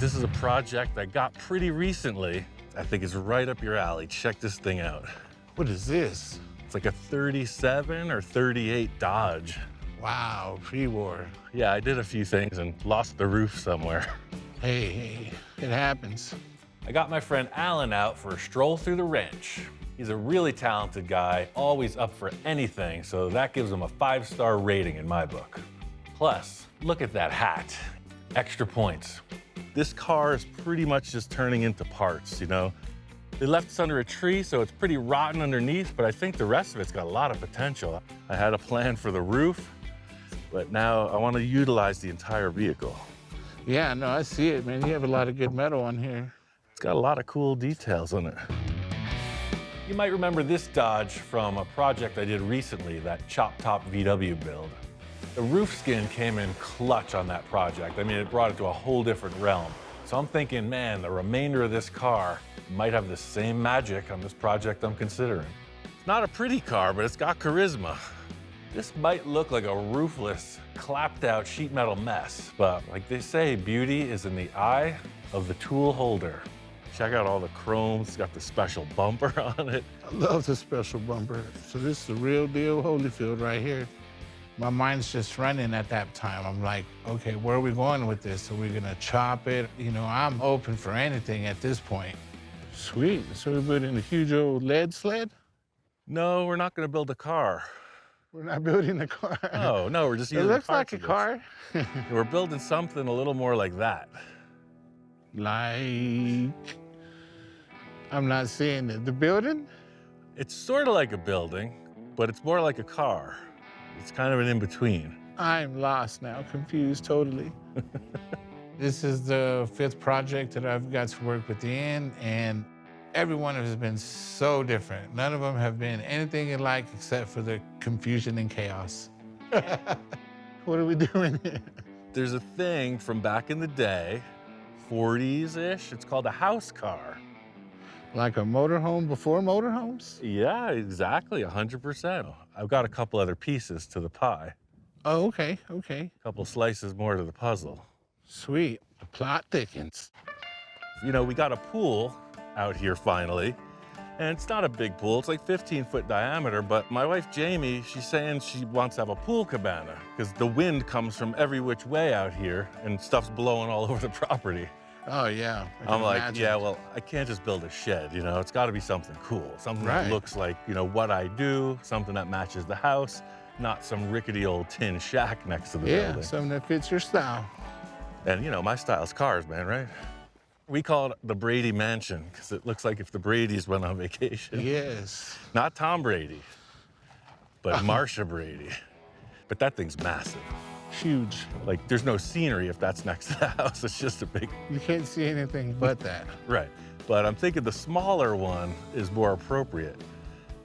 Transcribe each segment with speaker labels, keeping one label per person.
Speaker 1: This is a project I got pretty recently. I think it's right up your alley. Check this thing out.
Speaker 2: What is this?
Speaker 1: It's like a 37 or 38 Dodge.
Speaker 2: Wow, pre-war.
Speaker 1: Yeah, I did a few things and lost the roof somewhere.
Speaker 2: Hey, it happens.
Speaker 1: I got my friend Alan out for a stroll through the wrench. He's a really talented guy, always up for anything, so that gives him a 5-star rating in my book. Plus, look at that hat. Extra points. This car is pretty much just turning into parts, you know? They left us under a tree, so it's pretty rotten underneath, but I think the rest of it's got a lot of potential. I had a plan for the roof, but now I want to utilize the entire vehicle.
Speaker 2: Yeah, no, I see it, man. You have a lot of good metal on here.
Speaker 1: It's got a lot of cool details on it. You might remember this Dodge from a project I did recently, that chop top VW build. The roof skin came in clutch on that project. I mean, it brought it to a whole different realm. So I'm thinking, man, the remainder of this car might have the same magic on this project I'm considering. It's not a pretty car, but it's got charisma. This might look like a roofless, clapped out sheet metal mess, but like they say, beauty is in the eye of the tool holder. Check out all the chrome. It's got the special bumper on it.
Speaker 2: I love the special bumper. So this is the real deal Holyfield right here. My mind's just running at that time. I'm like, okay, where are we going with this? Are we gonna chop it? You know, I'm open for anything at this point. Sweet, so we're building a huge old lead sled?
Speaker 1: No, we're not gonna build a car.
Speaker 2: We're not building a car.
Speaker 1: No, we're just
Speaker 2: It
Speaker 1: using
Speaker 2: looks
Speaker 1: parts
Speaker 2: like a
Speaker 1: of
Speaker 2: car.
Speaker 1: this. We're building something a little more like that.
Speaker 2: Like, I'm not seeing it. The building?
Speaker 1: It's sort of like a building, but it's more like a car. It's kind of an in-between.
Speaker 2: I'm lost now, confused totally. This is the 5th project that I've got to work with Ian, and every one has been so different. None of them have been anything alike except for the confusion and chaos. What are we doing here?
Speaker 1: There's a thing from back in the day, 40s-ish, it's called a house car.
Speaker 2: Like a motorhome before motorhomes?
Speaker 1: Yeah, exactly, 100%. I've got a couple other pieces to the pie.
Speaker 2: Oh, okay, okay.
Speaker 1: A couple slices more to the puzzle.
Speaker 2: Sweet, the plot thickens.
Speaker 1: You know, we got a pool out here finally, and it's not a big pool. It's like 15-foot diameter, but my wife, Jamie, she's saying she wants to have a pool cabana because the wind comes from every which way out here and stuff's blowing all over the property.
Speaker 2: Oh, yeah.
Speaker 1: I'm like, yeah, well, I can't just build a shed, you know? It's got to be something cool, something that looks like, you know, what I do, something that matches the house, not some rickety old tin shack next to the building.
Speaker 2: Yeah, something that fits your style.
Speaker 1: And, you know, my style's cars, man, right? We call it the Brady Mansion because it looks like if the Bradys went on vacation.
Speaker 2: Yes.
Speaker 1: Not Tom Brady, but Marsha Brady. But that thing's massive.
Speaker 2: Huge.
Speaker 1: Like, there's no scenery if that's next to the house. It's just a big...
Speaker 2: You can't see anything but that.
Speaker 1: Right. But I'm thinking the smaller one is more appropriate.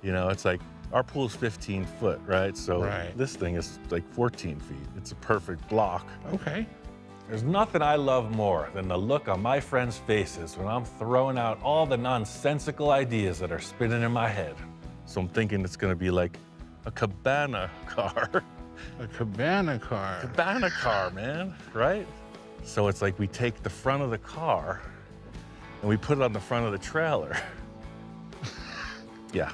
Speaker 1: You know, it's like, our pool's 15 foot, right? So this thing is like 14 feet. It's a perfect block.
Speaker 2: Okay.
Speaker 1: There's nothing I love more than the look on my friends' faces when I'm throwing out all the nonsensical ideas that are spinning in my head. So I'm thinking it's gonna be like a cabana car.
Speaker 2: A cabana car.
Speaker 1: Cabana car, man, right? So it's like we take the front of the car and we put it on the front of the trailer. Yeah,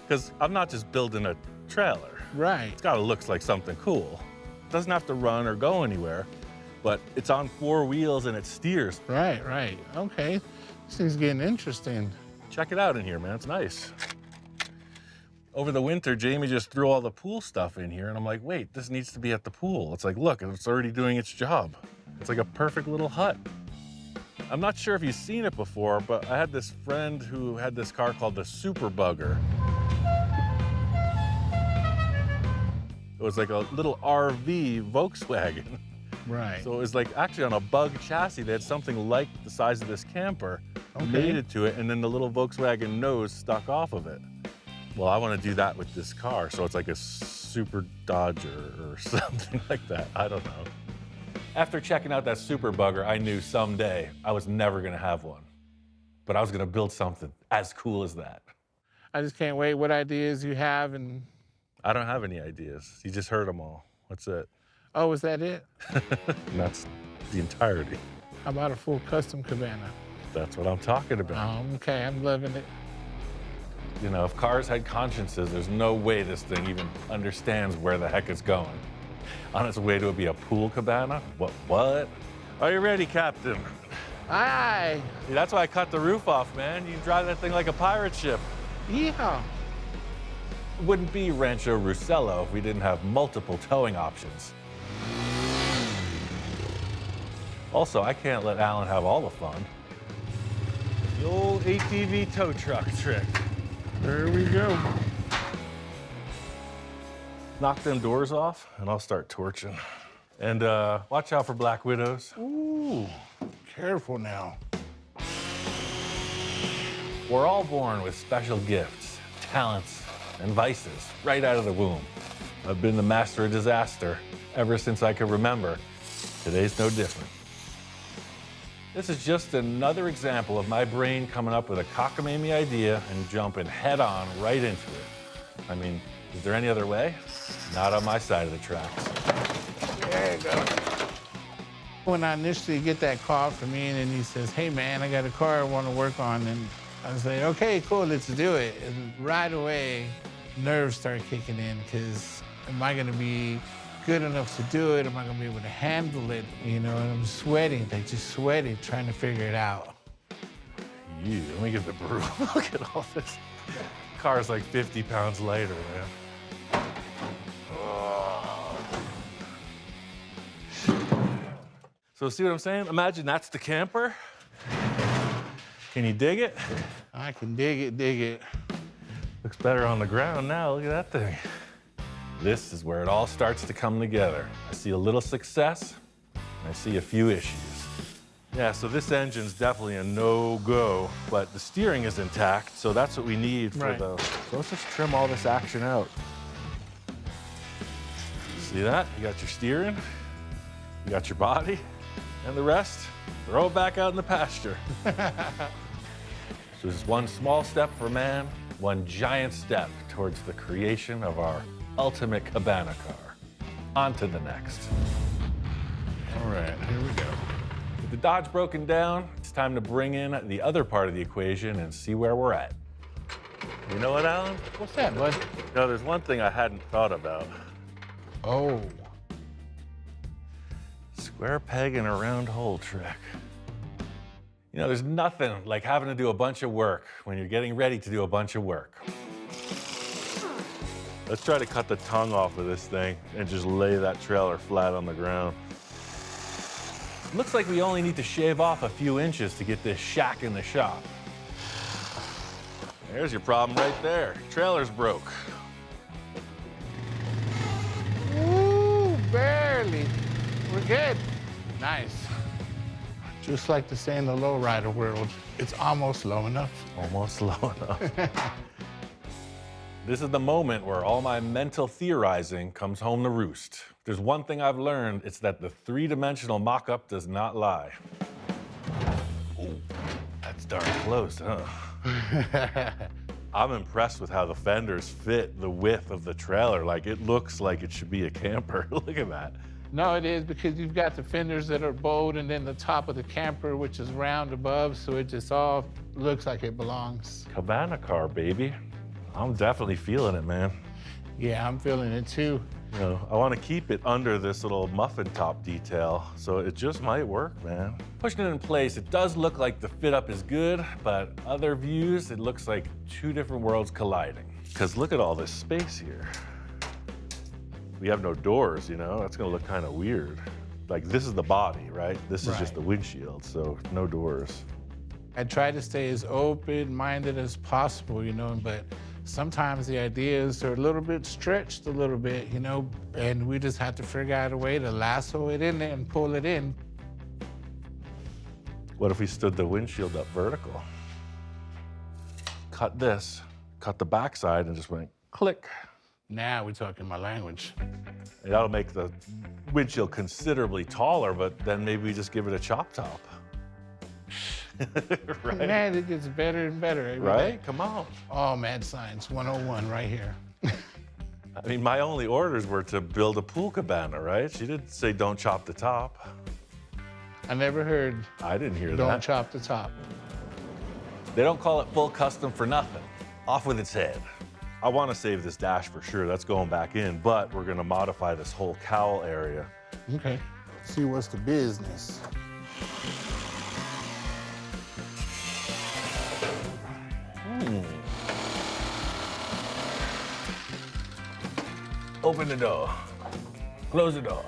Speaker 1: because I'm not just building a trailer.
Speaker 2: Right.
Speaker 1: It's gotta look like something cool. It doesn't have to run or go anywhere, but it's on 4 wheels and it steers.
Speaker 2: Right, right. Okay. This thing's getting interesting.
Speaker 1: Check it out in here, man, it's nice. Over the winter, Jamie just threw all the pool stuff in here, and I'm like, wait, this needs to be at the pool. It's like, look, it's already doing its job. It's like a perfect little hut. I'm not sure if you've seen it before, but I had this friend who had this car called the Super Bugger. It was like a little RV Volkswagen.
Speaker 2: Right.
Speaker 1: So it was like actually on a bug chassis. They had something like the size of this camper, mated to it, and then the little Volkswagen nose stuck off of it. Well, I want to do that with this car, so it's like a Super Dodger or something like that. I don't know. After checking out that Super Bugger, I knew someday I was never going to have one. But I was going to build something as cool as that.
Speaker 2: I just can't wait. What ideas you have and...
Speaker 1: I don't have any ideas. You just heard them all. That's it.
Speaker 2: Oh, is that it?
Speaker 1: And that's the entirety.
Speaker 2: How about a full custom cabana?
Speaker 1: That's what I'm talking about.
Speaker 2: Okay, I'm loving it.
Speaker 1: You know, if cars had consciences, there's no way this thing even understands where the heck it's going. On its way to be a pool cabana? What? Are you ready, Captain?
Speaker 2: Aye.
Speaker 1: See, that's why I cut the roof off, man. You can drive that thing like a pirate ship.
Speaker 2: Yeehaw.
Speaker 1: It wouldn't be Rancho Roussel if we didn't have multiple towing options. Also, I can't let Alan have all the fun. The old ATV tow truck trick.
Speaker 2: There we go.
Speaker 1: Knock them doors off, and I'll start torching. And watch out for black widows.
Speaker 2: Ooh, careful now.
Speaker 1: We're all born with special gifts, talents, and vices right out of the womb. I've been the master of disaster ever since I can remember. Today's no different. This is just another example of my brain coming up with a cockamamie idea and jumping head on right into it. I mean, is there any other way? Not on my side of the tracks.
Speaker 2: There you go. When I initially get that call from Ian and he says, hey man, I got a car I want to work on, and I say, okay, cool, let's do it. And right away, nerves start kicking in, because am I gonna be good enough to do it? Am I gonna be able to handle it? You know, and I'm sweating, just sweating, trying to figure it out.
Speaker 1: Let me get the broom. Look at all this. Car's like 50 pounds lighter, man. So see what I'm saying? Imagine that's the camper. Can you dig it?
Speaker 2: I can dig it.
Speaker 1: Looks better on the ground now. Look at that thing. This is where it all starts to come together. I see a little success, and I see a few issues. Yeah, so this engine's definitely a no-go, but the steering is intact, so that's what we need for
Speaker 2: Right.
Speaker 1: So let's just trim all this action out. See that? You got your steering, you got your body, and the rest, throw it back out in the pasture. So this is one small step for man, one giant step towards the creation of our ultimate cabana car. On to the next.
Speaker 2: All right, here we go.
Speaker 1: With the Dodge broken down, it's time to bring in the other part of the equation and see where we're at. You know what, Alan?
Speaker 2: What's that, bud?
Speaker 1: No, there's one thing I hadn't thought about.
Speaker 2: Oh.
Speaker 1: Square peg in a round hole trick. You know, there's nothing like having to do a bunch of work when you're getting ready to do a bunch of work. Let's try to cut the tongue off of this thing and just lay that trailer flat on the ground. Looks like we only need to shave off a few inches to get this shack in the shop. There's your problem right there. Trailer's broke.
Speaker 2: Ooh, barely. We're good. Nice. Just like to say in the lowrider world, it's almost low enough.
Speaker 1: Almost low enough. This is the moment where all my mental theorizing comes home to roost. If there's one thing I've learned, it's that the three-dimensional mock-up does not lie. Ooh, that's darn close, huh? I'm impressed with how the fenders fit the width of the trailer. Like, it looks like it should be a camper. Look at that.
Speaker 2: No, it is, because you've got the fenders that are bowed and then the top of the camper, which is round above, so it just all looks like it belongs.
Speaker 1: Cabana car, baby. I'm definitely feeling it, man.
Speaker 2: Yeah, I'm feeling it too.
Speaker 1: You know, I want to keep it under this little muffin top detail, so it just might work, man. Pushing it in place, it does look like the fit up is good, but other views, it looks like two different worlds colliding. Because look at all this space here. We have no doors, you know? That's gonna look kind of weird. Like, this is the body, right? This is just the windshield, so no doors.
Speaker 2: I try to stay as open-minded as possible, you know, but sometimes the ideas are a little bit stretched a little bit, you know, and we just have to figure out a way to lasso it in there and pull it in.
Speaker 1: What if we stood the windshield up vertical? Cut this, cut the backside, and just went click.
Speaker 2: Now we're talking my language.
Speaker 1: And that'll make the windshield considerably taller, but then maybe we just give it a chop top. Right?
Speaker 2: Man, it gets better and better every
Speaker 1: Right?
Speaker 2: day.
Speaker 1: Come on.
Speaker 2: Oh, mad science 101 right here.
Speaker 1: I mean, my only orders were to build a pool cabana, right? She didn't say don't chop the top.
Speaker 2: I never heard
Speaker 1: I didn't hear
Speaker 2: don't
Speaker 1: that.
Speaker 2: chop the top.
Speaker 1: They don't call it full custom for nothing. Off with its head. I want to save this dash for sure. That's going back in, but we're going to modify this whole cowl area.
Speaker 2: Okay. See what's the business.
Speaker 1: Open the door. Close the door.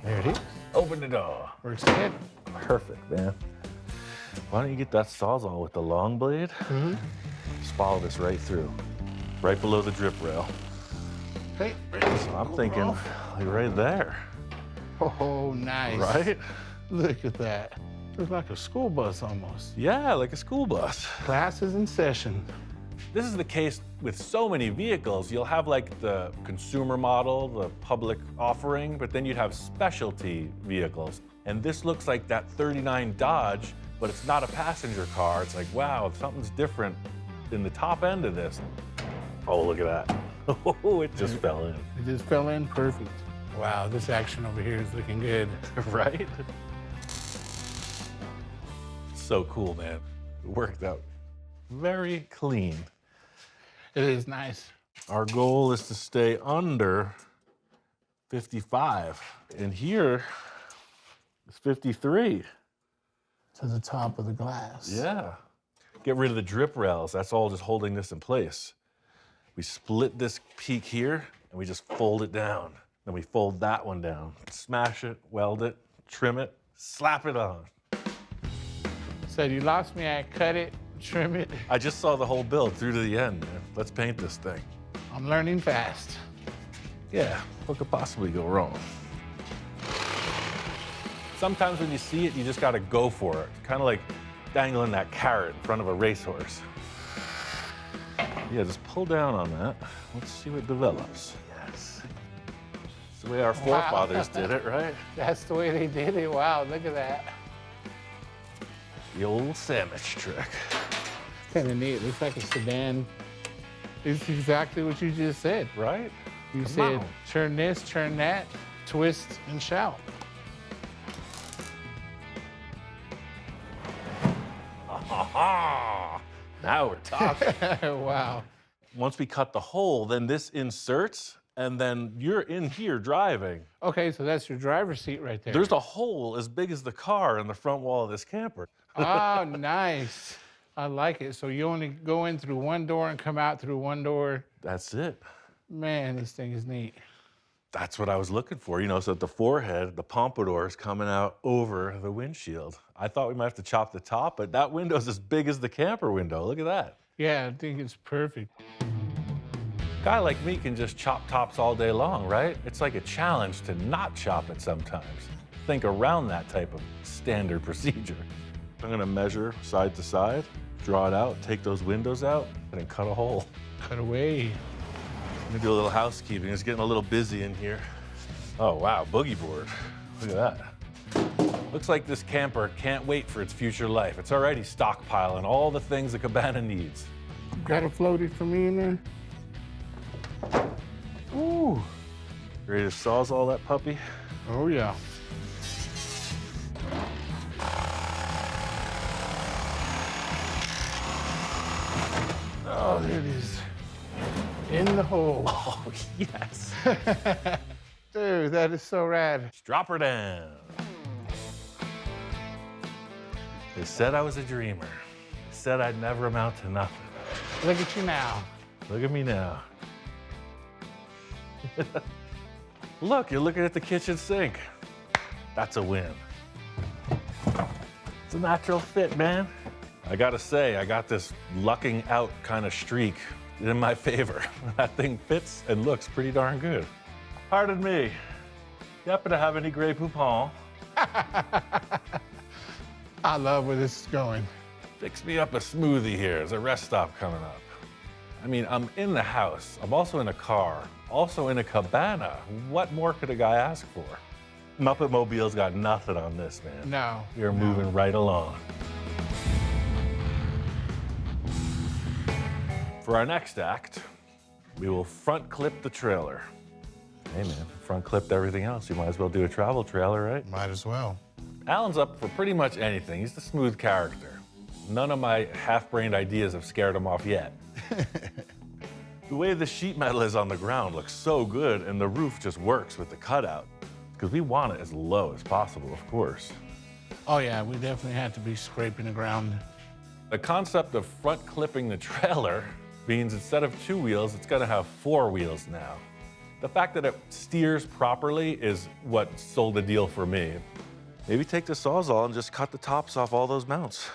Speaker 2: There it is.
Speaker 1: Open the door.
Speaker 2: Works good.
Speaker 1: Perfect, man. Why don't you get that Sawzall with the long blade? Just follow this right through, right below the drip rail.
Speaker 2: Hey,
Speaker 1: So I'm thinking, like right there.
Speaker 2: oh, nice.
Speaker 1: Right?
Speaker 2: Look at that. Looks like a school bus almost.
Speaker 1: Yeah, like a school bus.
Speaker 2: Class is in session.
Speaker 1: This is the case with so many vehicles. You'll have like the consumer model, the public offering, but then you'd have specialty vehicles. And this looks like that 39 Dodge, but it's not a passenger car. It's like, wow, something's different in the top end of this. Oh, look at that. Oh, it just fell in.
Speaker 2: It just fell in perfect. Wow, this action over here is looking good.
Speaker 1: Right? So cool, man. It worked out very clean.
Speaker 2: It is nice.
Speaker 1: Our goal is to stay under 55. And here it's 53.
Speaker 2: To the top of the glass.
Speaker 1: Yeah. Get rid of the drip rails. That's all just holding this in place. We split this peak here and we just fold it down. Then we fold that one down. Smash it, weld it, trim it, slap it on.
Speaker 2: So you lost me at cut it, trim it.
Speaker 1: I just saw the whole build through to the end, man. Let's paint this thing.
Speaker 2: I'm learning fast.
Speaker 1: Yeah, what could possibly go wrong? Sometimes when you see it, you just gotta go for it. Kind of like dangling that carrot in front of a racehorse. Yeah, just pull down on that. Let's see what develops. Yes. It's the way our forefathers did it, right?
Speaker 2: That's the way they did it. Wow, look at that.
Speaker 1: The old sandwich trick.
Speaker 2: Kind of neat. Looks like a sedan. It's exactly what you just said.
Speaker 1: Right?
Speaker 2: You
Speaker 1: Come
Speaker 2: said
Speaker 1: on.
Speaker 2: turn this, turn that, twist, and shout.
Speaker 1: Now we're talking.
Speaker 2: Wow.
Speaker 1: Once we cut the hole, then this inserts, and then you're in here driving.
Speaker 2: Okay, so that's your driver's seat right there.
Speaker 1: There's a hole as big as the car in the front wall of this camper.
Speaker 2: Oh, nice. I like it. So you only go in through one door and come out through one door.
Speaker 1: That's it.
Speaker 2: Man, this thing is neat.
Speaker 1: That's what I was looking for, you know, so that the forehead, the pompadour is coming out over the windshield. I thought we might have to chop the top, but that window's as big as the camper window. Look at that.
Speaker 2: Yeah, I think it's perfect.
Speaker 1: A guy like me can just chop tops all day long, right? It's like a challenge to not chop it sometimes. Think around that type of standard procedure. I'm gonna measure side to side, draw it out, take those windows out, and then cut a hole.
Speaker 2: Cut away.
Speaker 1: Let me do a little housekeeping. It's getting a little busy in here. Oh, wow, boogie board. Look at that. Looks like this camper can't wait for its future life. It's already stockpiling all the things the cabana needs.
Speaker 2: Got a floaty for me in there?
Speaker 1: Ooh. Ready to sawzall that puppy?
Speaker 2: Oh, yeah. Oh, there it is. In the hole.
Speaker 1: Oh, yes.
Speaker 2: Dude, that is so rad.
Speaker 1: Let's drop her down. They said I was a dreamer. They said I'd never amount to nothing.
Speaker 2: Look at you now.
Speaker 1: Look at me now. Look, you're looking at the kitchen sink. That's a win. It's a natural fit, man. I gotta say, I got this lucking out kind of streak in my favor. That thing fits and looks pretty darn good. Pardon me. You happen to have any Grey Poupon?
Speaker 2: I love where this is going.
Speaker 1: Fix me up a smoothie here. There's a rest stop coming up. I mean, I'm in the house. I'm also in a car, also in a cabana. What more could a guy ask for? Muppet Mobile's got nothing on this, man.
Speaker 2: No.
Speaker 1: You're moving right along. For our next act, we will front clip the trailer. Hey man, front clipped everything else. You might as well do a travel trailer, right?
Speaker 2: Might as well.
Speaker 1: Alan's up for pretty much anything. He's the smooth character. None of my half-brained ideas have scared him off yet. The way the sheet metal is on the ground looks so good, and the roof just works with the cutout. Because we want it as low as possible, of course.
Speaker 2: Oh yeah, we definitely had to be scraping the ground.
Speaker 1: The concept of front clipping the trailer means instead of 2 wheels, it's gonna have 4 wheels now. The fact that it steers properly is what sold the deal for me. Maybe take the Sawzall and just cut the tops off all those mounts.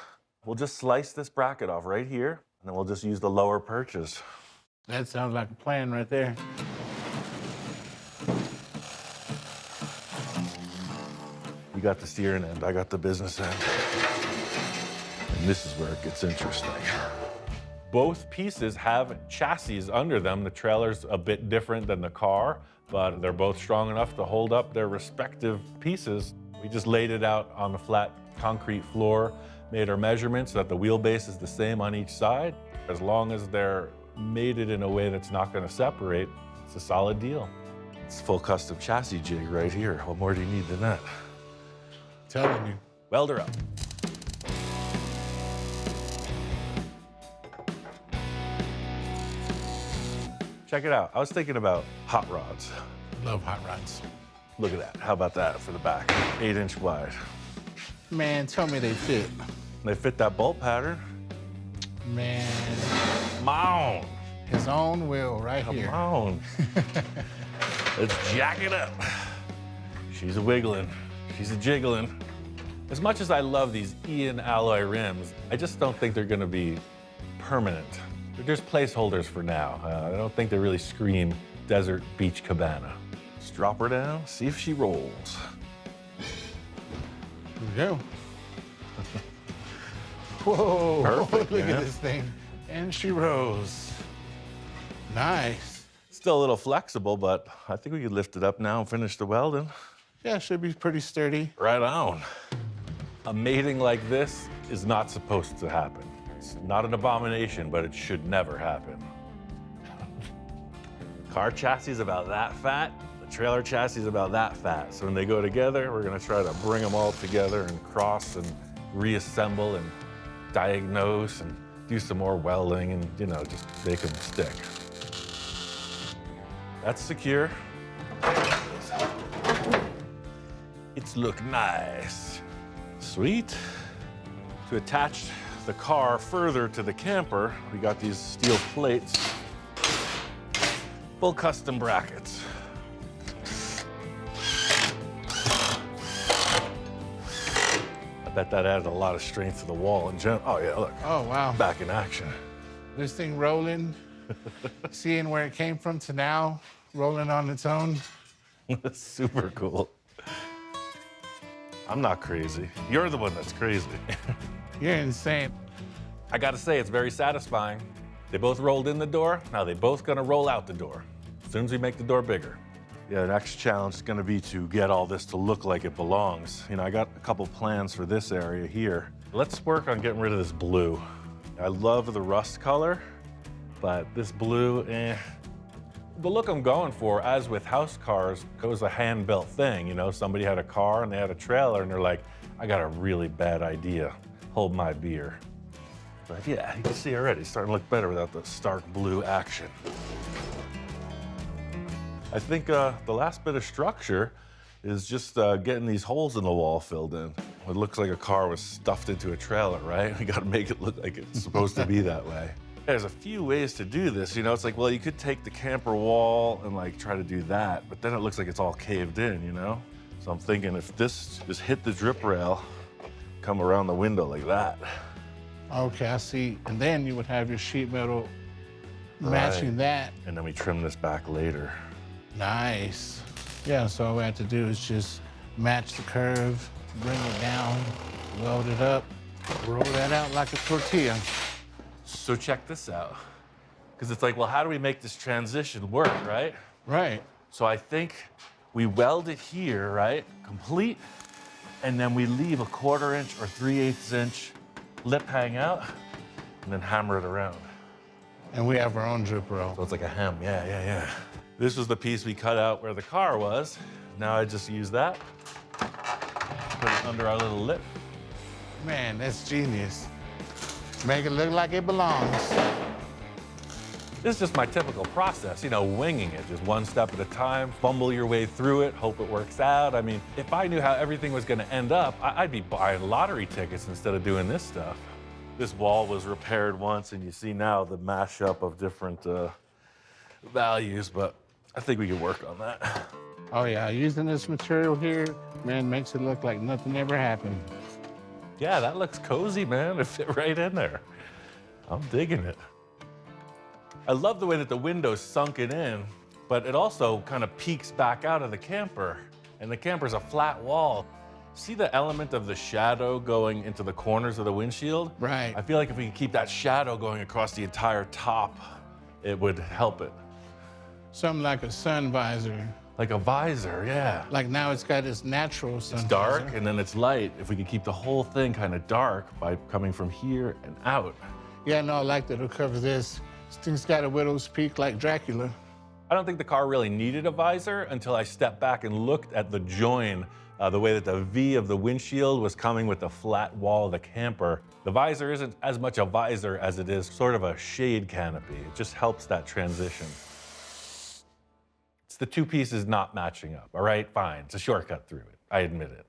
Speaker 1: We'll just slice this bracket off right here, and then we'll just use the lower perches.
Speaker 2: That sounds like a plan right there.
Speaker 1: You got the steering end, I got the business end. And this is where it gets interesting. Both pieces have chassis under them. The trailer's a bit different than the car, but they're both strong enough to hold up their respective pieces. We just laid it out on the flat concrete floor, made our measurements so that the wheelbase is the same on each side. As long as they're mated in a way that's not gonna separate, it's a solid deal. It's full custom chassis jig right here. What more do you need than that?
Speaker 2: Telling you.
Speaker 1: Weld her up. Check it out. I was thinking about hot rods.
Speaker 2: Love hot rods.
Speaker 1: Look at that. How about that for the back? 8-inch wide.
Speaker 2: Man, tell me they fit.
Speaker 1: They fit that bolt pattern.
Speaker 2: Man,
Speaker 1: Come on.
Speaker 2: his own wheel right here.
Speaker 1: Come on. Let's jack it up. She's a wiggling. She's a jiggling. As much as I love these Ian alloy rims, I just don't think they're gonna be permanent. They're just placeholders for now. I don't think they really scream desert beach cabana. Just drop her down, see if she rolls.
Speaker 2: Here we go. Whoa,
Speaker 1: Perfect,
Speaker 2: look
Speaker 1: man.
Speaker 2: at this thing. And she rose. Nice.
Speaker 1: Still a little flexible, but I think we could lift it up now and finish the welding.
Speaker 2: Yeah, should be pretty sturdy.
Speaker 1: Right on. A mating like this is not supposed to happen. It's not an abomination, but it should never happen. Car chassis is about that fat. The trailer chassis is about that fat. So when they go together, we're gonna try to bring them all together and cross and reassemble and diagnose and do some more welding and, you know, just make them stick. That's secure. It's look nice. Sweet. To attach the car further to the camper, we got these steel plates, full custom brackets. I bet that added a lot of strength to the wall in general. Oh yeah, look,
Speaker 2: Oh, wow.
Speaker 1: back in action.
Speaker 2: This thing rolling, seeing where it came from to now, rolling on its own.
Speaker 1: Super cool. I'm not crazy. You're the one that's crazy.
Speaker 2: You're insane.
Speaker 1: I gotta say, it's very satisfying. They both rolled in the door, now they both gonna roll out the door, as soon as we make the door bigger. Yeah, the next challenge is gonna be to get all this to look like it belongs. You know, I got a couple plans for this area here. Let's work on getting rid of this blue. I love the rust color, but this blue, The look I'm going for, as with house cars, it was a hand-built thing. You know, somebody had a car and they had a trailer and they're like, I got a really bad idea. Hold my beer. But yeah, you can see already, it's starting to look better without the stark blue action. I think the last bit of structure is just getting these holes in the wall filled in. It looks like a car was stuffed into a trailer, right? We gotta make it look like it's supposed to be that way. There's a few ways to do this, you know? It's like, well, you could take the camper wall and like try to do that, but then it looks like it's all caved in, you know? So I'm thinking if this just hit the drip rail, come around the window like that.
Speaker 2: Okay, I see. And then you would have your sheet metal matching
Speaker 1: Right.
Speaker 2: that.
Speaker 1: And then we trim this back later.
Speaker 2: Nice. Yeah, so all we have to do is just match the curve, bring it down, weld it up, roll that out like a tortilla.
Speaker 1: So check this out. Because it's like, well, how do we make this transition work, right?
Speaker 2: Right.
Speaker 1: So I think we weld it here, right? Complete. And then we leave a 1/4 inch or 3/8 inch lip hang out and then hammer it around.
Speaker 2: And we have our own drip roll.
Speaker 1: So it's like a hem, yeah. This was the piece we cut out where the car was. Now I just use that, put put it under our little lip.
Speaker 2: Man, that's genius. Make it look like it belongs.
Speaker 1: This is just my typical process, you know, winging it, just one step at a time, fumble your way through it, hope it works out. I mean, if I knew how everything was gonna end up, I'd be buying lottery tickets instead of doing this stuff. This wall was repaired once, and you see now the mashup of different values, but I think we can work on that.
Speaker 2: Oh yeah, using this material here, man, makes it look like nothing ever happened.
Speaker 1: Yeah, that looks cozy, man. It fit right in there. I'm digging it. I love the way that the window's sunken in, but it also kind of peeks back out of the camper. And the camper's a flat wall. See the element of the shadow going into the corners of the windshield?
Speaker 2: Right.
Speaker 1: I feel like if we could keep that shadow going across the entire top, it would help it.
Speaker 2: Something like a sun visor.
Speaker 1: Like a visor, yeah.
Speaker 2: Like now it's got its natural sun
Speaker 1: It's dark
Speaker 2: visor.
Speaker 1: and then it's light. If we could keep the whole thing kind of dark by coming from here and out.
Speaker 2: Yeah, no, I like that it'll cover this. This thing's got a widow's peak like Dracula.
Speaker 1: I don't think the car really needed a visor until I stepped back and looked at the join, the way that the V of the windshield was coming with the flat wall of the camper. The visor isn't as much a visor as it is sort of a shade canopy. It just helps that transition. It's the two pieces not matching up, all right? Fine, it's a shortcut through it. I admit it.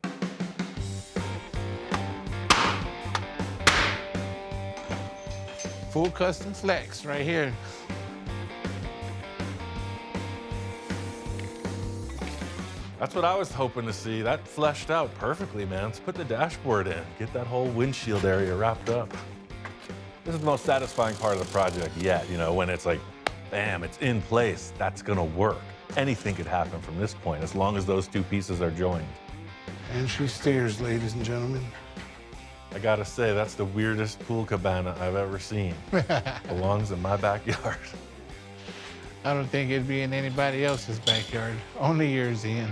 Speaker 2: Full custom flex right here.
Speaker 1: That's what I was hoping to see. That fleshed out perfectly, man. Let's put the dashboard in, get that whole windshield area wrapped up. This is the most satisfying part of the project yet, you know, when it's like, bam, it's in place, that's gonna work. Anything could happen from this point, as long as those two pieces are joined.
Speaker 2: Entry stairs, ladies and gentlemen.
Speaker 1: I gotta say, that's the weirdest pool cabana I've ever seen. Belongs in my backyard.
Speaker 2: I don't think it'd be in anybody else's backyard. Only yours, Ian.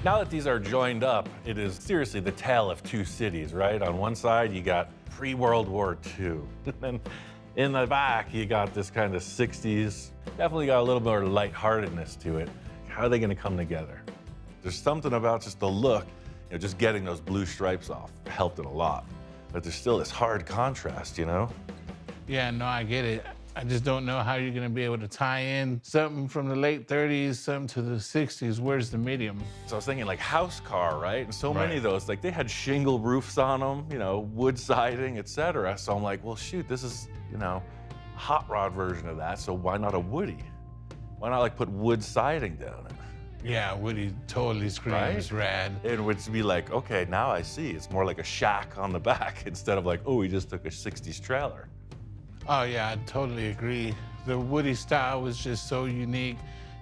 Speaker 1: Now that these are joined up, it is seriously the tale of two cities, right? On one side, you got pre-World War II. And then in the back, you got this kind of 60s, definitely got a little more lightheartedness to it. How are they gonna come together? There's something about just the look, you know, just getting those blue stripes off helped it a lot. But there's still this hard contrast, you know?
Speaker 2: Yeah, no, I get it. I just don't know how you're gonna be able to tie in something from the late 30s, something to the 60s. Where's the medium?
Speaker 1: So I was thinking like house car, right? And so many
Speaker 2: Right.
Speaker 1: of those, like they had shingle roofs on them, you know, wood siding, etc. So I'm like, well, shoot, this is, you know, a hot rod version of that. So why not a woody? Why not like put wood siding down it?
Speaker 2: Yeah, Woody totally screams rad.
Speaker 1: It would be like, okay, now I see. It's more like a shack on the back instead of like, oh, we just took a 60s trailer.
Speaker 2: Oh yeah, I totally agree. The Woody style was just so unique.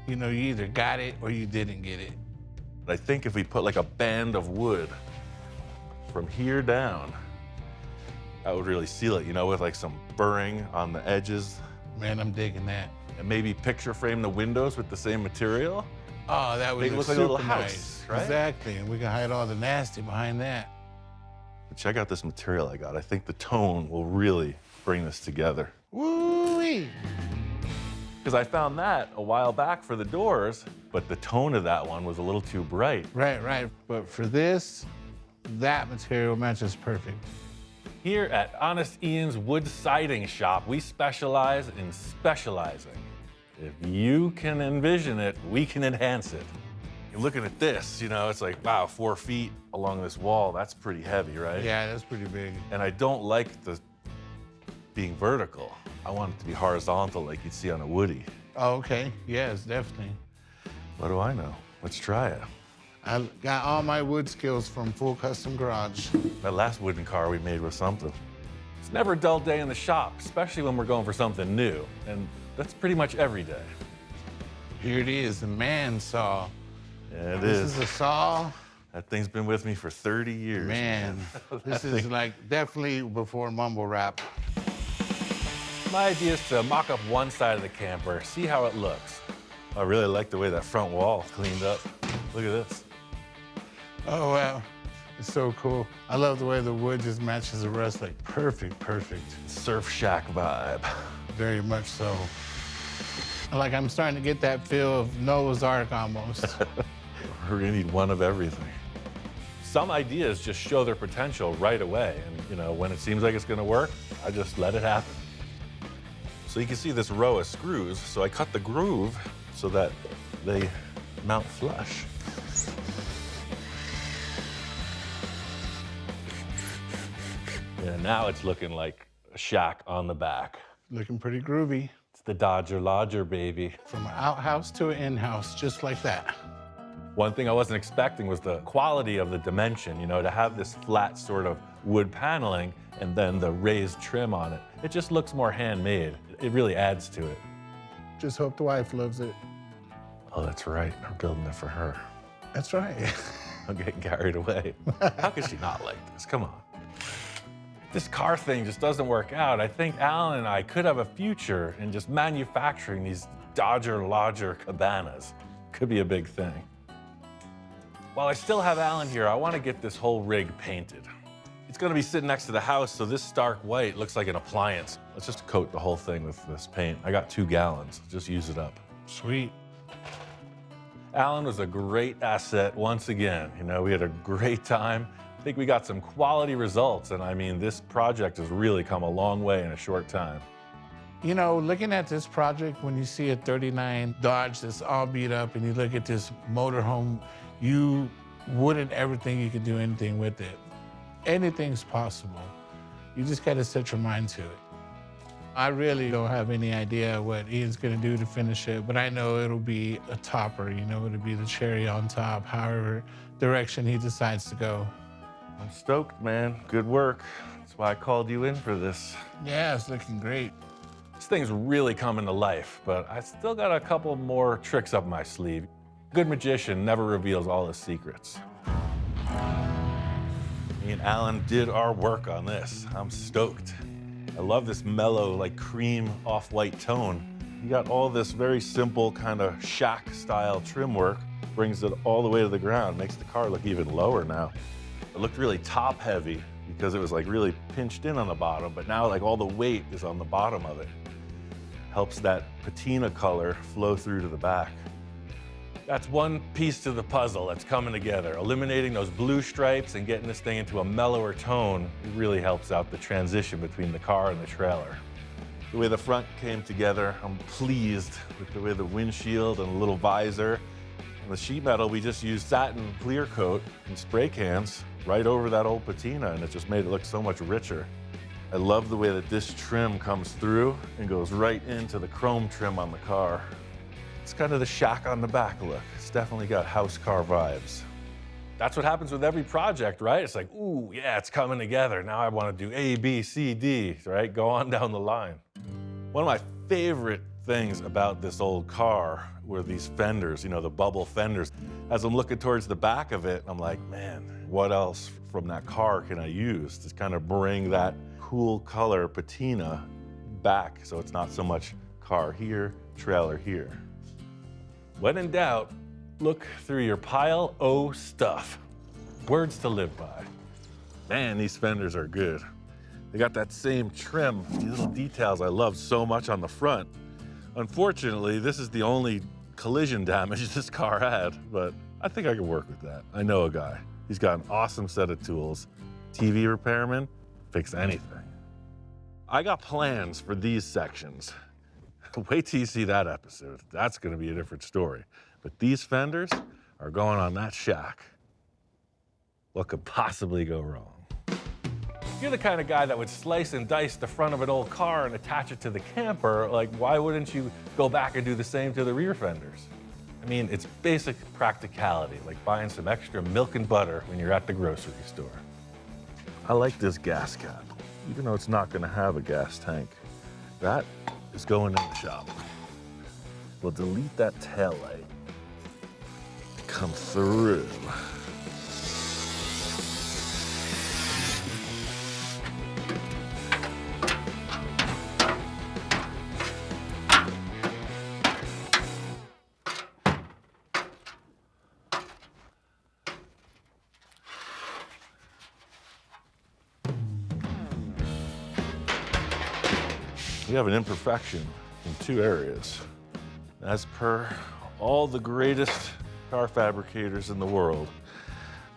Speaker 2: You know, you either got it or you didn't get it.
Speaker 1: But I think if we put like a band of wood from here down, that would really seal it, you know, with like some burring on the edges.
Speaker 2: Man, I'm digging that.
Speaker 1: And maybe picture frame the windows with the same material.
Speaker 2: Oh, that would
Speaker 1: Make it
Speaker 2: look
Speaker 1: look like a little
Speaker 2: super
Speaker 1: house,
Speaker 2: nice.
Speaker 1: right?
Speaker 2: Exactly, and we can hide all the nasty behind that.
Speaker 1: But check out this material I got. I think the tone will really bring this together.
Speaker 2: Woo-wee!
Speaker 1: Because I found that a while back for the doors, but the tone of that one was a little too bright.
Speaker 2: Right, right. But for this, that material matches perfect.
Speaker 1: Here at Honest Ian's Wood Siding Shop, we specialize in specializing. If you can envision it, we can enhance it. You're looking at this, you know, it's like, wow, 4 feet along this wall. That's pretty heavy, right?
Speaker 2: Yeah, that's pretty big.
Speaker 1: And I don't like the being vertical. I want it to be horizontal like you'd see on a Woody.
Speaker 2: Oh, okay. Yes, definitely.
Speaker 1: What do I know? Let's try it.
Speaker 2: I got all my wood skills from Full Custom Garage.
Speaker 1: That last wooden car we made was something. It's never a dull day in the shop, especially when we're going for something new. And that's pretty much every day.
Speaker 2: Here it is, the man saw.
Speaker 1: Yeah, it
Speaker 2: This
Speaker 1: is.
Speaker 2: is a saw.
Speaker 1: That thing's been with me for 30 years.
Speaker 2: Man, this is like definitely before mumble rap.
Speaker 1: My idea is to mock up one side of the camper, see how it looks. I really like the way that front wall cleaned up. Look at this.
Speaker 2: Oh, wow. It's so cool. I love the way the wood just matches the rest, like perfect, perfect.
Speaker 1: Surf shack vibe.
Speaker 2: Very much so. Like I'm starting to get that feel of Noah's Ark almost.
Speaker 1: We're gonna need one of everything. Some ideas just show their potential right away. And you know, when it seems like it's gonna work, I just let it happen. So you can see this row of screws. So I cut the groove so that they mount flush. Yeah, now it's looking like a shack on the back.
Speaker 2: Looking pretty groovy.
Speaker 1: It's the Dodger Lodger, baby.
Speaker 2: From an outhouse to an in-house, just like that.
Speaker 1: One thing I wasn't expecting was the quality of the dimension, you know, to have this flat sort of wood paneling and then the raised trim on it. It just looks more handmade. It really adds to it.
Speaker 2: Just hope the wife loves it.
Speaker 1: Oh, that's right. I'm building it for her.
Speaker 2: That's right.
Speaker 1: I'm getting carried away. How could she not like this? Come on. This car thing just doesn't work out. I think Alan and I could have a future in just manufacturing these Dodger Lodger cabanas. Could be a big thing. While I still have Alan here, I want to get this whole rig painted. It's going to be sitting next to the house, so this stark white looks like an appliance. Let's just coat the whole thing with this paint. I got 2 gallons. Just use it up.
Speaker 2: Sweet.
Speaker 1: Alan was a great asset once again. You know, we had a great time. I think we got some quality results, and I mean, this project has really come a long way in a short time.
Speaker 2: You know, looking at this project, when you see a 39 Dodge that's all beat up and you look at this motorhome, you wouldn't ever think you could do anything with it. Anything's possible. You just got to set your mind to it. I really don't have any idea what Ian's going to do to finish it, but I know it'll be a topper. You know, it'll be the cherry on top, however direction he decides to go.
Speaker 1: I'm stoked, man. Good work. That's why I called you in for this.
Speaker 2: Yeah, it's looking great.
Speaker 1: This thing's really coming to life, but I still got a couple more tricks up my sleeve. Good magician never reveals all his secrets. Me and Alan did our work on this. I'm stoked. I love this mellow, like cream off-white tone. You got all this very simple kind of shack-style trim work, brings it all the way to the ground, makes the car look even lower now. It looked really top-heavy because it was like really pinched in on the bottom, but now like all the weight is on the bottom of it. Helps that patina color flow through to the back. That's one piece to the puzzle that's coming together. Eliminating those blue stripes and getting this thing into a mellower tone really helps out the transition between the car and the trailer. The way the front came together, I'm pleased with the way the windshield and the little visor. And the sheet metal, we just used satin clear coat and spray cans right over that old patina, and it just made it look so much richer. I love the way that this trim comes through and goes right into the chrome trim on the car. It's kind of the shack on the back look. It's definitely got house car vibes. That's what happens with every project, right? It's like, ooh, yeah, it's coming together. Now I want to do A, B, C, D, right? Go on down the line. One of my favorite things about this old car were these fenders, you know, the bubble fenders. As I'm looking towards the back of it, I'm like, man, what else from that car can I use to kind of bring that cool color patina back so it's not so much car here, trailer here. When in doubt, look through your pile o' stuff. Words to live by. Man, these fenders are good. They got that same trim, these little details I love so much on the front. Unfortunately, this is the only collision damage this car had, but I think I can work with that. I know a guy. He's got an awesome set of tools. TV repairman, fix anything. I got plans for these sections. Wait till you see that episode. That's gonna be a different story. But these fenders are going on that shack. What could possibly go wrong? If you're the kind of guy that would slice and dice the front of an old car and attach it to the camper, like why wouldn't you go back and do the same to the rear fenders? I mean, it's basic practicality, like buying some extra milk and butter when you're at the grocery store. I like this gas cap, even though it's not gonna have a gas tank. That is going in the shop. We'll delete that tail light. Come through. We have an imperfection in 2 areas. As per all the greatest car fabricators in the world,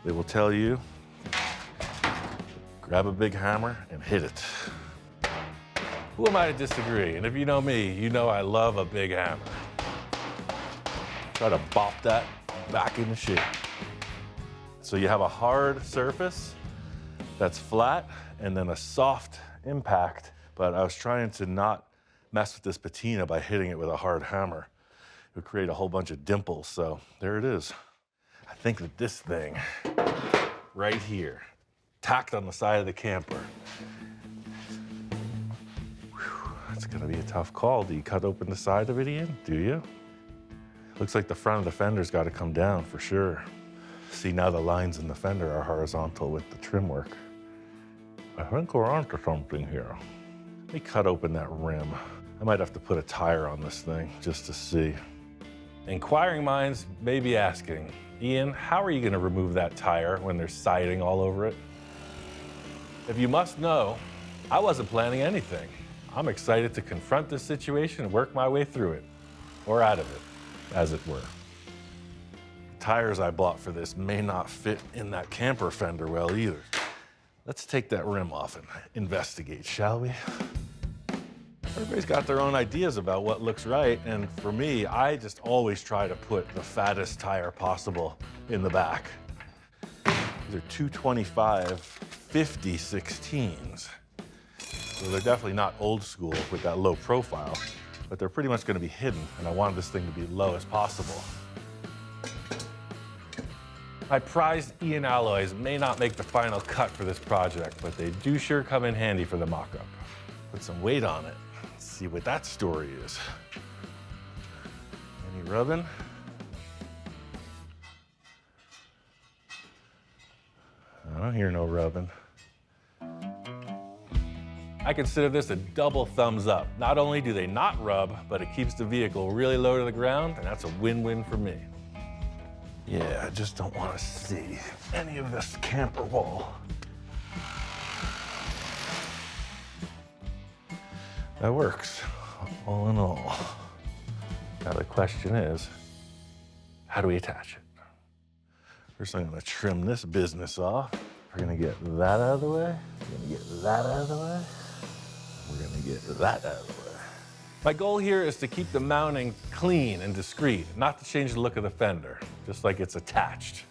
Speaker 1: They will tell you, grab a big hammer and hit it. Who am I to disagree? And if you know me, you know I love a big hammer. Try to bop that back into shape. So you have a hard surface that's flat and then a soft impact, but I was trying to not mess with this patina by hitting it with a hard hammer. It would create a whole bunch of dimples, so there it is. I think that this thing right here, tacked on the side of the camper, it's gonna be a tough call. Do you cut open the side of it, Ian? Do you? Looks like the front of the fender's gotta come down for sure. See, now the lines in the fender are horizontal with the trim work. I think we're onto something here. Let me cut open that rim. I might have to put a tire on this thing just to see. Inquiring minds may be asking, Ian, how are you gonna remove that tire when there's siding all over it? If you must know, I wasn't planning anything. I'm excited to confront this situation and work my way through it, or out of it, as it were. The tires I bought for this may not fit in that camper fender well either. Let's take that rim off and investigate, shall we? Everybody's got their own ideas about what looks right, and for me, I just always try to put the fattest tire possible in the back. These are 225 50 16s. So they're definitely not old school with that low profile, but they're pretty much gonna be hidden, and I wanted this thing to be low as possible. My prized Ian alloys may not make the final cut for this project, but they do sure come in handy for the mock-up. Put some weight on it. Let's see what that story is. Any rubbing? I don't hear no rubbing. I consider this a double thumbs up. Not only do they not rub, but it keeps the vehicle really low to the ground, and that's a win-win for me. Yeah, I just don't want to see any of this camper wall. That works, all in all. Now the question is, how do we attach it? First, I'm gonna trim this business off. We're gonna get that out of the way. We're gonna get that out of the way. We're gonna get that out of the way. My goal here is to keep the mounting clean and discreet, not to change the look of the fender, just like it's attached.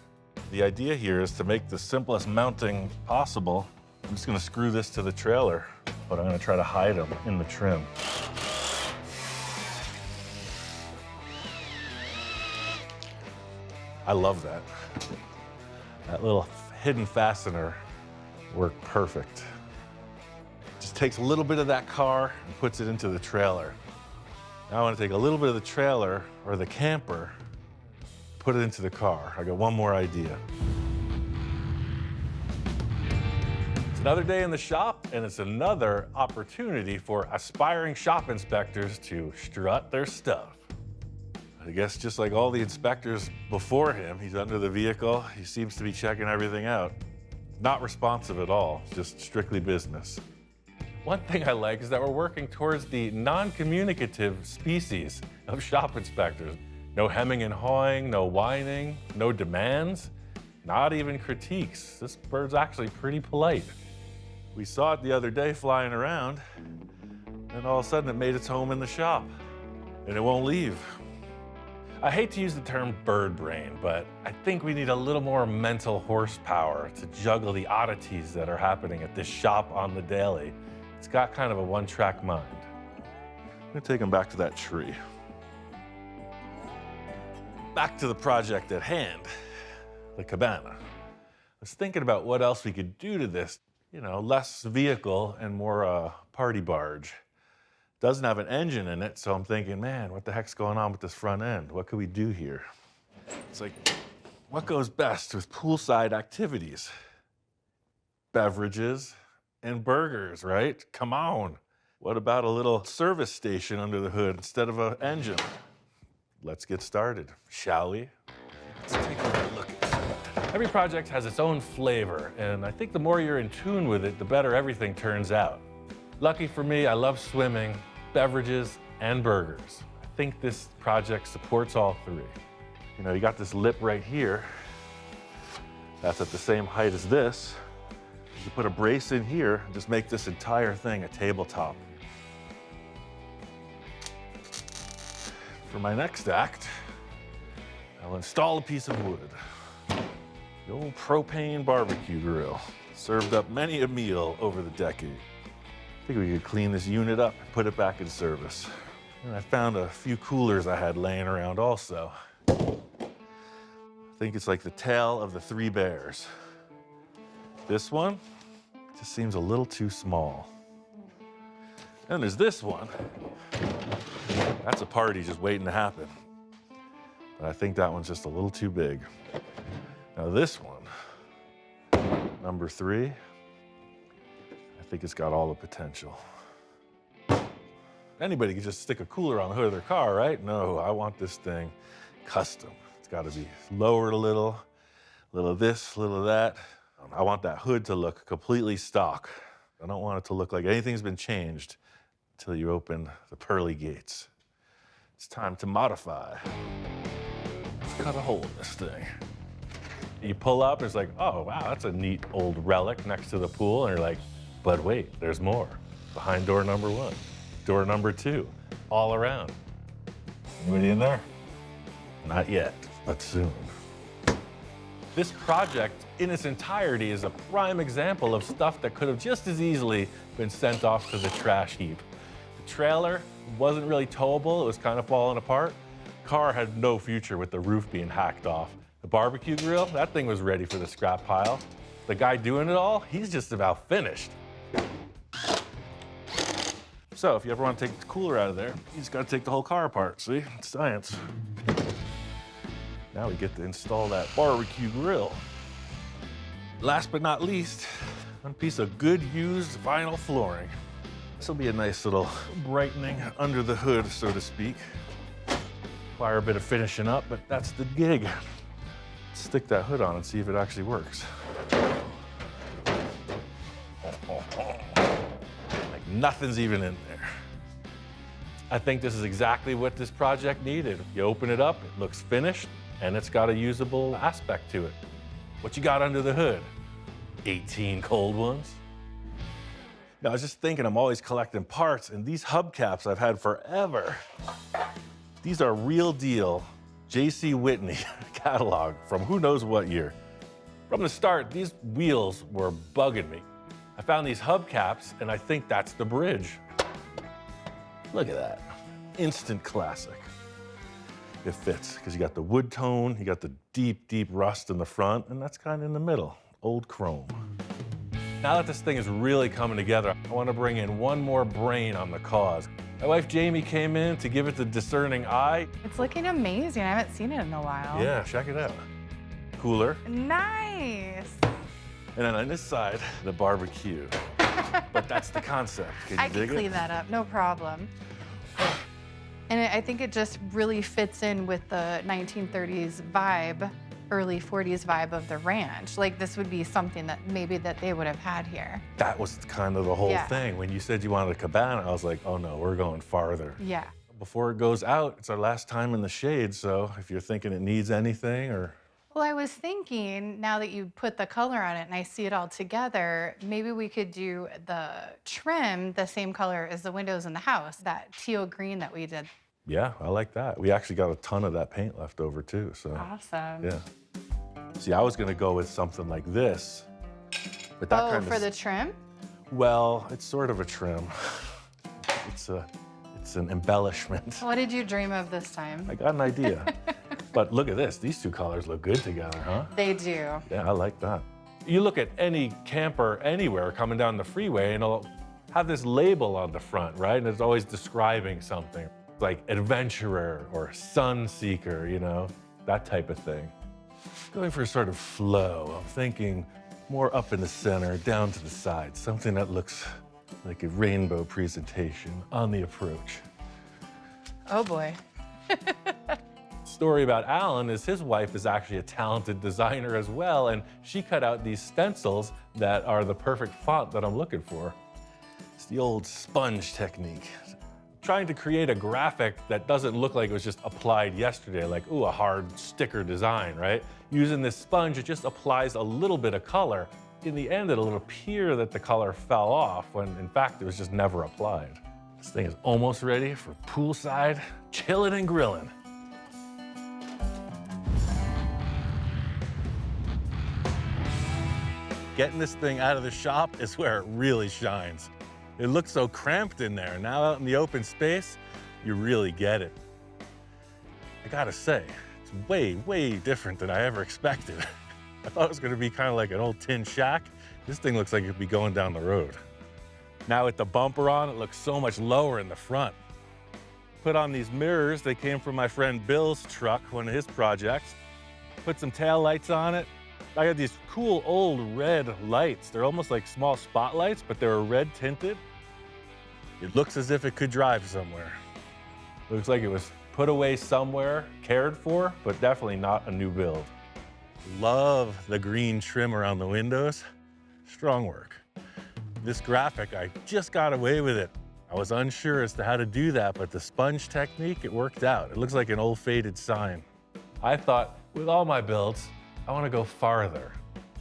Speaker 1: The idea here is to make the simplest mounting possible. I'm just gonna screw this to the trailer, but I'm gonna try to hide them in the trim. I love that. That little hidden fastener worked perfect. Just takes a little bit of that car and puts it into the trailer. Now I want to take a little bit of the trailer or the camper, put it into the car. I got one more idea. It's another day in the shop, and it's another opportunity for aspiring shop inspectors to strut their stuff. I guess just like all the inspectors before him, he's under the vehicle. He seems to be checking everything out. Not responsive at all, just strictly business. One thing I like is that we're working towards the non-communicative species of shop inspectors. No hemming and hawing, no whining, no demands, not even critiques. This bird's actually pretty polite. We saw it the other day flying around, and all of a sudden it made its home in the shop, and it won't leave. I hate to use the term bird brain, but I think we need a little more mental horsepower to juggle the oddities that are happening at this shop on the daily. It's got kind of a one-track mind. I'm gonna take him back to that tree. Back to the project at hand, the cabana. I was thinking about what else we could do to this. You know, less vehicle and more party barge. Doesn't have an engine in it, so I'm thinking, man, what the heck's going on with this front end? What could we do here? It's like, what goes best with poolside activities? Beverages and burgers, right? Come on. What about a little service station under the hood instead of an engine? Let's get started, shall we? Let's take a look at that. Every project has its own flavor, and I think the more you're in tune with it, the better everything turns out. Lucky for me, I love swimming, beverages, and burgers. I think this project supports all three. You know, you got this lip right here. That's at the same height as this. You put a brace in here and just make this entire thing a tabletop. For my next act, I'll install a piece of wood. The old propane barbecue grill. Served up many a meal over the decade. I think we could clean this unit up and put it back in service. And I found a few coolers I had laying around also. I think it's like the tale of the three bears. This one just seems a little too small. And there's this one. That's a party just waiting to happen. But I think that one's just a little too big. Now this one, number 3, I think it's got all the potential. Anybody can just stick a cooler on the hood of their car, right? No, I want this thing custom. It's got to be lowered a little of this, a little of that. I want that hood to look completely stock. I don't want it to look like anything's been changed until you open the pearly gates. It's time to modify. Let's cut a hole in this thing. You pull up, it's like, oh, wow, that's a neat old relic next to the pool. And you're like, but wait, there's more. Behind door number 1, door number 2, all around. Anybody in there? Not yet, but soon. This project in its entirety is a prime example of stuff that could have just as easily been sent off to the trash heap. The trailer wasn't really towable, it was kind of falling apart. Car had no future with the roof being hacked off. The barbecue grill, that thing was ready for the scrap pile. The guy doing it all, he's just about finished. So if you ever want to take the cooler out of there, you just got to take the whole car apart, see? It's science. Now we get to install that barbecue grill. Last but not least, one piece of good used vinyl flooring. This will be a nice little brightening under the hood, so to speak. Require a bit of finishing up, but that's the gig. Stick that hood on and see if it actually works. Like nothing's even in there. I think this is exactly what this project needed. You open it up, it looks finished, and it's got a usable aspect to it. What you got under the hood? 18 cold ones? Now, I was just thinking, I'm always collecting parts, and these hubcaps I've had forever. These are real deal J.C. Whitney catalog from who knows what year. From the start, these wheels were bugging me. I found these hubcaps, and I think that's the bridge. Look at that. Instant classic. It fits, because you got the wood tone, you got the deep, deep rust in the front, and that's kind of in the middle, old chrome. Now that this thing is really coming together, I want to bring in one more brain on the cause. My wife Jamie came in to give it the discerning eye.
Speaker 3: It's looking amazing. I haven't seen it in a while.
Speaker 1: Yeah, check it out. Cooler.
Speaker 3: Nice.
Speaker 1: And then on this side, the barbecue. But that's the concept. Can you
Speaker 3: I
Speaker 1: dig
Speaker 3: can clean
Speaker 1: it?
Speaker 3: that up, no problem. And I think it just really fits in with the 1930s vibe, early 40s vibe of the ranch. Like this would be something that maybe that they would have had here.
Speaker 1: That was kind of the whole
Speaker 3: Yeah.
Speaker 1: thing. When you said you wanted a cabana, I was like, oh no, we're going farther.
Speaker 3: Yeah.
Speaker 1: Before it goes out, it's our last time in the shade, so if you're thinking it needs anything or...
Speaker 3: Well, I was thinking, now that you put the color on it and I see it all together, maybe we could do the trim the same color as the windows in the house, that teal green that we did.
Speaker 1: Yeah, I like that. We actually got a ton of that paint left over too, so...
Speaker 3: Awesome.
Speaker 1: Yeah. See, I was gonna go with something like this, but that kind of...
Speaker 3: for the trim?
Speaker 1: Well, it's sort of a trim. It's an embellishment.
Speaker 3: What did you dream of this time?
Speaker 1: I got an idea. But look at this. These two colors look good together, huh?
Speaker 3: They do.
Speaker 1: Yeah, I like that. You look at any camper anywhere coming down the freeway, and it'll have this label on the front, right? And it's always describing something, like adventurer or sun seeker, you know, that type of thing. Going for a sort of flow. I'm thinking more up in the center, down to the side, something that looks like a rainbow presentation on the approach.
Speaker 3: Oh boy.
Speaker 1: Story about Alan is his wife is actually a talented designer as well, and she cut out these stencils that are the perfect font that I'm looking for. It's the old sponge technique. trying to create a graphic that doesn't look like it was just applied yesterday, like, ooh, a hard sticker design, right? Using this sponge, it just applies a little bit of color. In the end, it'll appear that the color fell off when in fact it was just never applied. This thing is almost ready for poolside chilling and grilling. Getting this thing out of the shop is where it really shines. It looks so cramped in there. Now out in the open space, you really get it. I gotta say, it's way, way different than I ever expected. I thought it was gonna be kind of like an old tin shack. This thing looks like it'd be going down the road. Now with the bumper on, it looks so much lower in the front. Put on these mirrors. They came from my friend Bill's truck, one of his projects. Put some tail lights on it. I had these cool old red lights. They're almost like small spotlights, but they're red tinted. It looks as if it could drive somewhere. Looks like it was put away somewhere, cared for, but definitely not a new build. Love the green trim around the windows. Strong work. This graphic, I just got away with it. I was unsure as to how to do that, but the sponge technique, it worked out. It looks like an old faded sign. I thought, with all my builds, I want to go farther.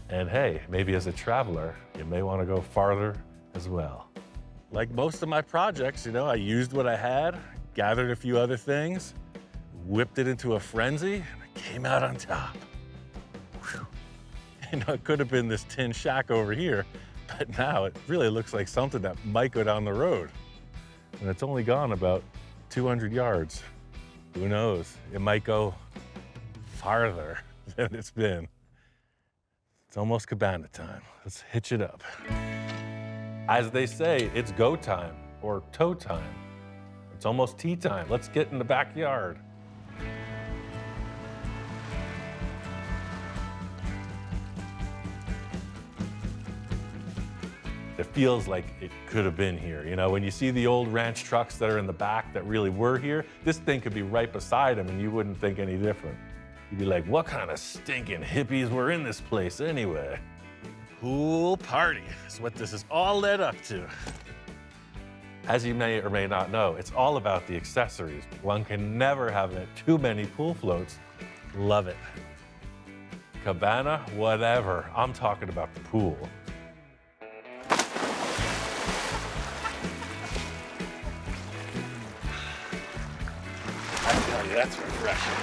Speaker 1: And hey, maybe as a traveler, you may want to go farther as well. Like most of my projects, I used what I had, gathered a few other things, whipped it into a frenzy, and I came out on top. Whew. It could have been this tin shack over here, but now it really looks like something that might go down the road. And it's only gone about 200 yards. Who knows? It might go farther than it's been. It's almost cabana time. Let's hitch it up. As they say, it's go time or tow time. It's almost tea time. Let's get in the backyard. It feels like it could have been here. When you see the old ranch trucks that are in the back that really were here, this thing could be right beside them and you wouldn't think any different. You'd be like, what kind of stinking hippies were in this place anyway? Pool party is what this is all led up to. As you may or may not know, it's all about the accessories. One can never have too many pool floats. Love it. Cabana, whatever. I'm talking about the pool. I tell you, that's refreshing.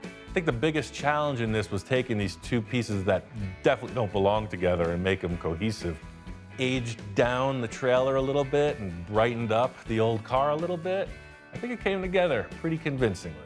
Speaker 1: I think the biggest challenge in this was taking these two pieces that definitely don't belong together and make them cohesive. Aged down the trailer a little bit and brightened up the old car a little bit. I think it came together pretty convincingly.